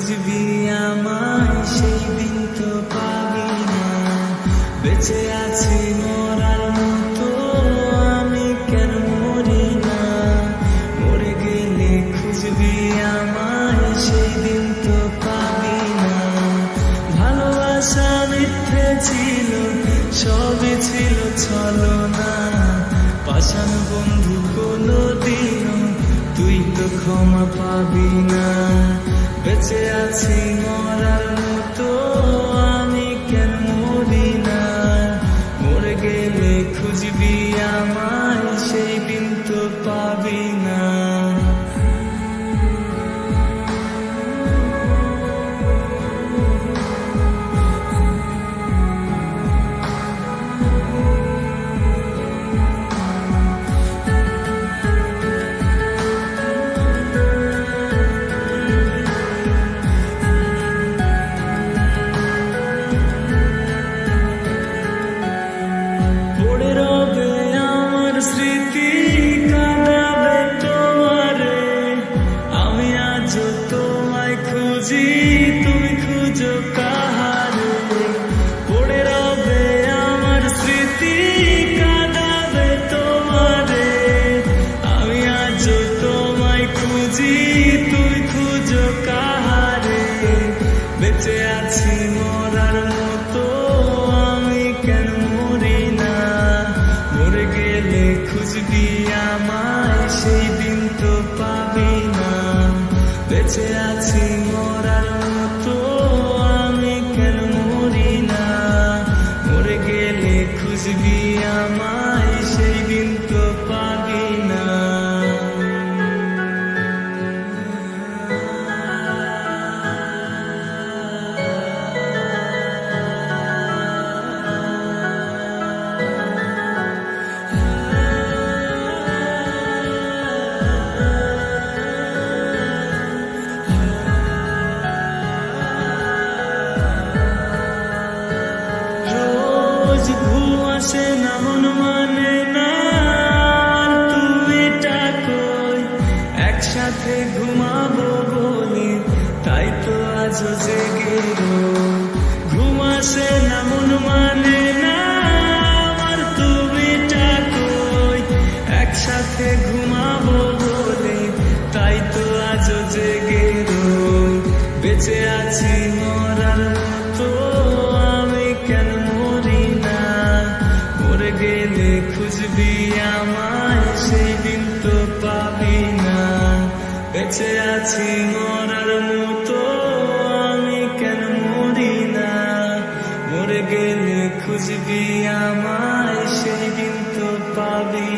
খুঁজবি আমায় সেই দিন তো পাবি না। বেঁচে আছি মরার মতো আমি কেন মরি না। মরে গেলে খুঁজবি আমায় সেই দিন তো পাবি না। ভালোবাসা মিথ্যে ছিল, সবই ছিল ছলনা। পাষাণ বন্ধু কোনদিনও তুই তো ক্ষমা পাবি না। বেঁচে আছি মরার মতো আমি কেন মরি না। মরে গেলে খুঁজবি আমায় সেই দিন তো পাবি না। স্মৃতি কাঁদাবে তোমারে, আমি আজ তোমায় খুঁজি তুমি খুঁজো কাহারে। পড়ে রবে আমার স্মৃতি কাঁদাবে তোমারে, আমি আজ তোমায় খুঁজি তুমি খুঁজো কাহারে। বেঁচে আছি মরার মতো আমি কেন মরি না। মরে গেলে খুঁজবি আমায় সেই দিন তো পাবি না। বেঁচে আছি মরার মতো আমি কেন মরি না। মরে গেলে খুঁজবি আমায় সেই দিন তো পাবি না। ঘুম আসে না মন মানে না তুমি ডাকোই, একসাথে ঘুমাবো বলি তাই তো আজ জেগে রই। ঘুম আসে না মন মানে না আমার তুমি ডাকোই, একসাথে ঘুমাবো বলি তাই তো আজ জেগে রই। বেঁচে আছি মরার মতো আমি কেন মরি না। মরে গেলে খুঁজবি আমায় সেই দিন তো পাবি না। বেঁচে আছি মরার মতো আমি কেন মরি না। মরে গেলে খুঁজবি আমায় সেই দিন তো পাবি